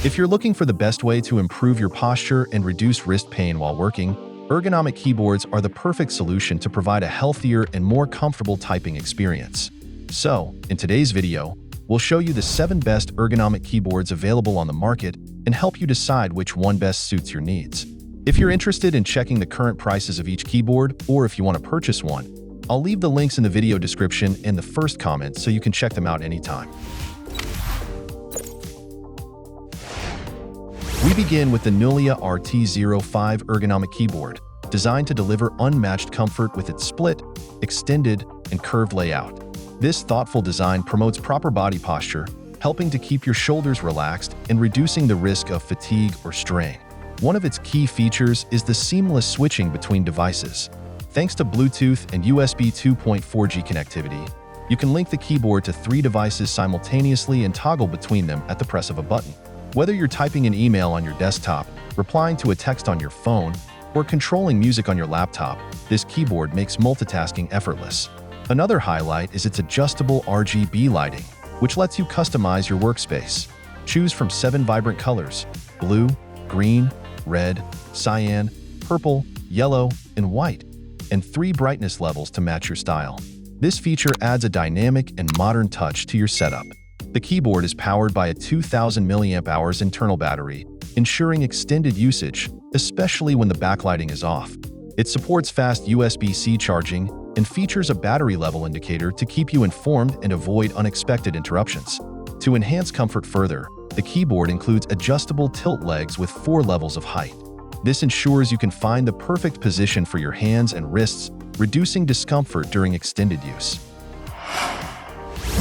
If you're looking for the best way to improve your posture and reduce wrist pain while working, ergonomic keyboards are the perfect solution to provide a healthier and more comfortable typing experience. So, in today's video, we'll show you the 7 best ergonomic keyboards available on the market and help you decide which one best suits your needs. If you're interested in checking the current prices of each keyboard, or if you want to purchase one, I'll leave the links in the video description and the first comment so you can check them out anytime. We begin with the Nulea RT05 ergonomic keyboard, designed to deliver unmatched comfort with its split, extended, and curved layout. This thoughtful design promotes proper body posture, helping to keep your shoulders relaxed and reducing the risk of fatigue or strain. One of its key features is the seamless switching between devices. Thanks to Bluetooth and USB 2.4G connectivity, you can link the keyboard to 3 devices simultaneously and toggle between them at the press of a button. Whether you're typing an email on your desktop, replying to a text on your phone, or controlling music on your laptop, this keyboard makes multitasking effortless. Another highlight is its adjustable RGB lighting, which lets you customize your workspace. Choose from 7 vibrant colors: blue, green, red, cyan, purple, yellow, and white, and 3 brightness levels to match your style. This feature adds a dynamic and modern touch to your setup. The keyboard is powered by a 2000 mAh internal battery, ensuring extended usage, especially when the backlighting is off. It supports fast USB-C charging and features a battery level indicator to keep you informed and avoid unexpected interruptions. To enhance comfort further, the keyboard includes adjustable tilt legs with 4 levels of height. This ensures you can find the perfect position for your hands and wrists, reducing discomfort during extended use.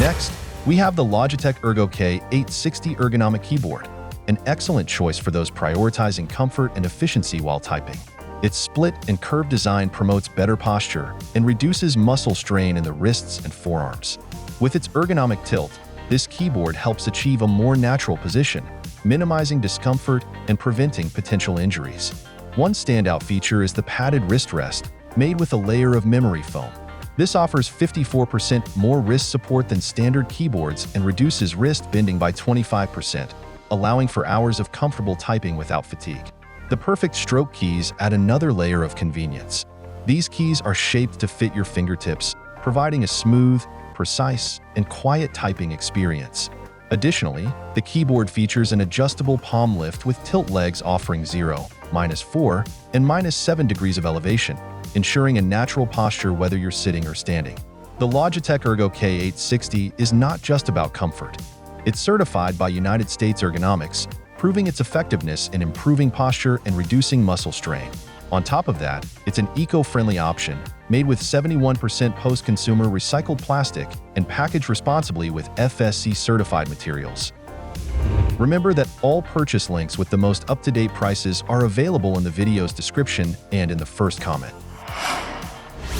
Next, we have the Logitech Ergo K860 ergonomic keyboard, an excellent choice for those prioritizing comfort and efficiency while typing. Its split and curved design promotes better posture and reduces muscle strain in the wrists and forearms. With its ergonomic tilt, this keyboard helps achieve a more natural position, minimizing discomfort and preventing potential injuries. One standout feature is the padded wrist rest, made with a layer of memory foam. This offers 54% more wrist support than standard keyboards and reduces wrist bending by 25%, allowing for hours of comfortable typing without fatigue. The perfect stroke keys add another layer of convenience. These keys are shaped to fit your fingertips, providing a smooth, precise, and quiet typing experience. Additionally, the keyboard features an adjustable palm lift with tilt legs offering 0, -4, and -7 degrees of elevation, ensuring a natural posture whether you're sitting or standing. The Logitech Ergo K860 is not just about comfort. It's certified by United States Ergonomics, proving its effectiveness in improving posture and reducing muscle strain. On top of that, it's an eco-friendly option, made with 71% post-consumer recycled plastic and packaged responsibly with FSC-certified materials. Remember that all purchase links with the most up-to-date prices are available in the video's description and in the first comment.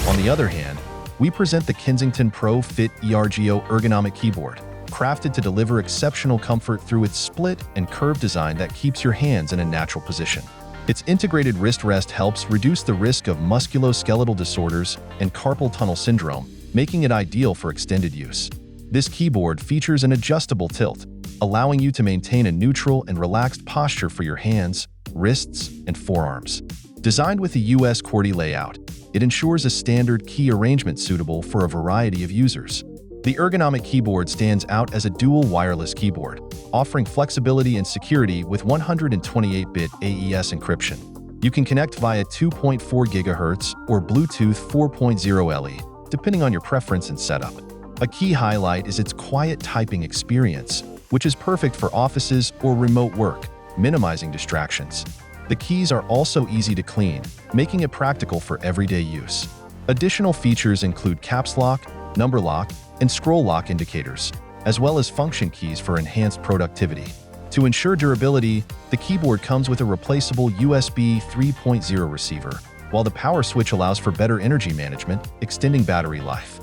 On the other hand, we present the Kensington Pro Fit Ergo ergonomic keyboard, crafted to deliver exceptional comfort through its split and curved design that keeps your hands in a natural position. Its integrated wrist rest helps reduce the risk of musculoskeletal disorders and carpal tunnel syndrome, making it ideal for extended use. This keyboard features an adjustable tilt, allowing you to maintain a neutral and relaxed posture for your hands, wrists, and forearms. Designed with a US QWERTY layout, it ensures a standard key arrangement suitable for a variety of users. The ergonomic keyboard stands out as a dual wireless keyboard, offering flexibility and security with 128-bit AES encryption. You can connect via 2.4 GHz or Bluetooth 4.0 LE, depending on your preference and setup. A key highlight is its quiet typing experience, which is perfect for offices or remote work, minimizing distractions. The keys are also easy to clean, making it practical for everyday use. Additional features include caps lock, number lock, and scroll lock indicators, as well as function keys for enhanced productivity. To ensure durability, the keyboard comes with a replaceable USB 3.0 receiver, while the power switch allows for better energy management, extending battery life.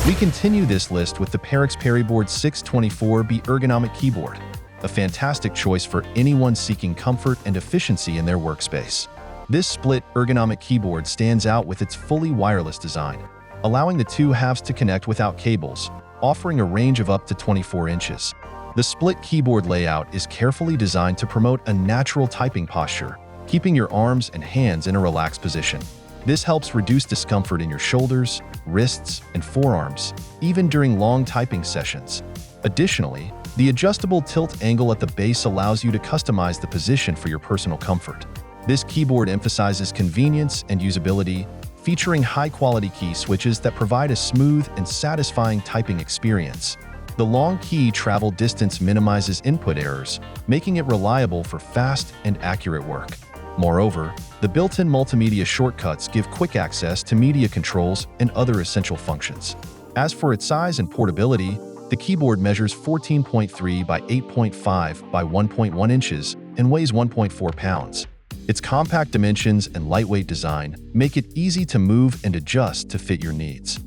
We continue this list with the Perixx Periboard 624B ergonomic keyboard, a fantastic choice for anyone seeking comfort and efficiency in their workspace. This split ergonomic keyboard stands out with its fully wireless design, allowing the two halves to connect without cables, offering a range of up to 24 inches. The split keyboard layout is carefully designed to promote a natural typing posture, keeping your arms and hands in a relaxed position. This helps reduce discomfort in your shoulders, wrists, and forearms, even during long typing sessions. Additionally, the adjustable tilt angle at the base allows you to customize the position for your personal comfort. This keyboard emphasizes convenience and usability, featuring high-quality key switches that provide a smooth and satisfying typing experience. The long key travel distance minimizes input errors, making it reliable for fast and accurate work. Moreover, the built-in multimedia shortcuts give quick access to media controls and other essential functions. As for its size and portability, the keyboard measures 14.3 by 8.5 by 1.1 inches and weighs 1.4 pounds. Its compact dimensions and lightweight design make it easy to move and adjust to fit your needs.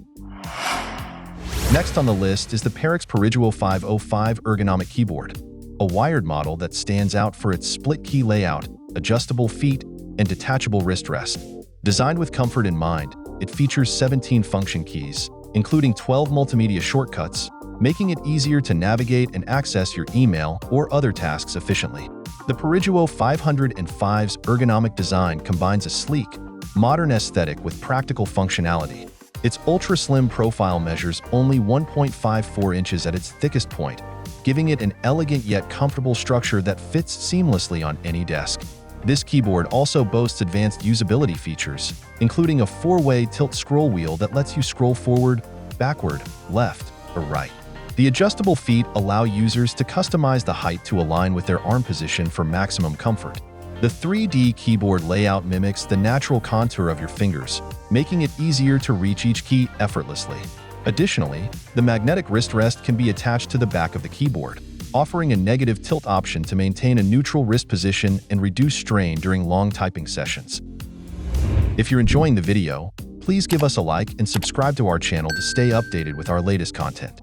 Next on the list is the Perixx Periduo 505 ergonomic keyboard, a wired model that stands out for its split key layout, adjustable feet, and detachable wrist rest. Designed with comfort in mind, it features 17 function keys, including 12 multimedia shortcuts, making it easier to navigate and access your email or other tasks efficiently. The Periduo 505's ergonomic design combines a sleek, modern aesthetic with practical functionality. Its ultra-slim profile measures only 1.54 inches at its thickest point, giving it an elegant yet comfortable structure that fits seamlessly on any desk. This keyboard also boasts advanced usability features, including a 4-way tilt scroll wheel that lets you scroll forward, backward, left, or right. The adjustable feet allow users to customize the height to align with their arm position for maximum comfort. The 3D keyboard layout mimics the natural contour of your fingers, making it easier to reach each key effortlessly. Additionally, the magnetic wrist rest can be attached to the back of the keyboard, offering a negative tilt option to maintain a neutral wrist position and reduce strain during long typing sessions. If you're enjoying the video, please give us a like and subscribe to our channel to stay updated with our latest content.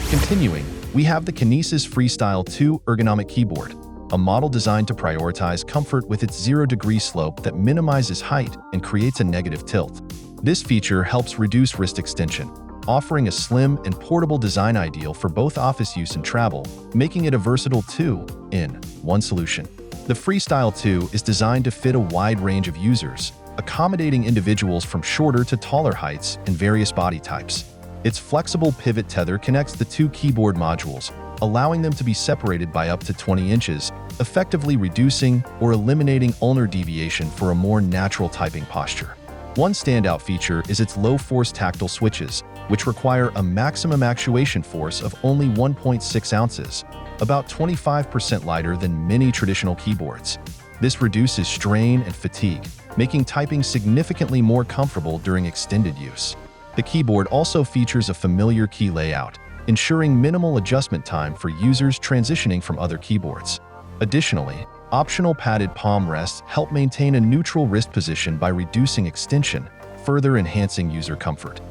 Continuing, we have the Kinesis Freestyle 2 ergonomic keyboard, a model designed to prioritize comfort with its 0-degree slope that minimizes height and creates a negative tilt. This feature helps reduce wrist extension, offering a slim and portable design ideal for both office use and travel, making it a versatile 2-in-1 solution. The Freestyle 2 is designed to fit a wide range of users, accommodating individuals from shorter to taller heights and various body types. Its flexible pivot tether connects the two keyboard modules, allowing them to be separated by up to 20 inches, effectively reducing or eliminating ulnar deviation for a more natural typing posture. One standout feature is its low-force tactile switches, which require a maximum actuation force of only 1.6 ounces, about 25% lighter than many traditional keyboards. This reduces strain and fatigue, making typing significantly more comfortable during extended use. The keyboard also features a familiar key layout, ensuring minimal adjustment time for users transitioning from other keyboards. Additionally, optional padded palm rests help maintain a neutral wrist position by reducing extension, further enhancing user comfort.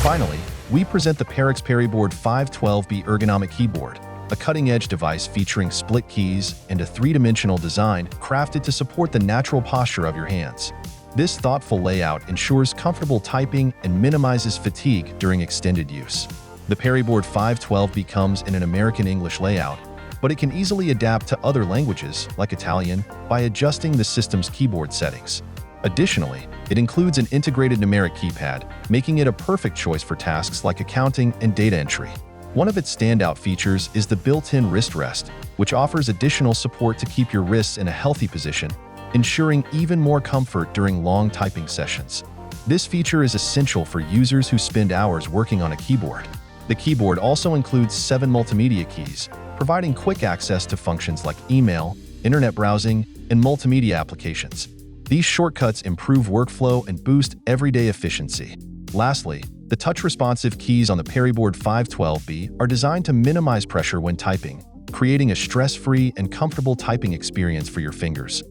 Finally, we present the Perixx Periboard 512B ergonomic keyboard, a cutting-edge device featuring split keys and a 3-dimensional design crafted to support the natural posture of your hands. This thoughtful layout ensures comfortable typing and minimizes fatigue during extended use. The Periboard 512B comes in an American English layout, but it can easily adapt to other languages, like Italian, by adjusting the system's keyboard settings. Additionally, it includes an integrated numeric keypad, making it a perfect choice for tasks like accounting and data entry. One of its standout features is the built-in wrist rest, which offers additional support to keep your wrists in a healthy position, ensuring even more comfort during long typing sessions. This feature is essential for users who spend hours working on a keyboard. The keyboard also includes 7 multimedia keys, providing quick access to functions like email, internet browsing, and multimedia applications. These shortcuts improve workflow and boost everyday efficiency. Lastly, the touch-responsive keys on the Periboard 512B are designed to minimize pressure when typing, creating a stress-free and comfortable typing experience for your fingers.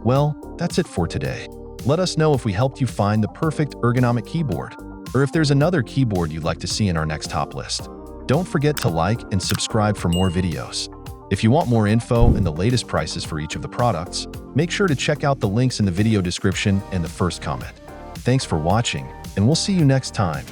Well, that's it for today. Let us know if we helped you find the perfect ergonomic keyboard, or if there's another keyboard you'd like to see in our next top list. Don't forget to like and subscribe for more videos. If you want more info and the latest prices for each of the products, make sure to check out the links in the video description and the first comment. Thanks for watching, and we'll see you next time.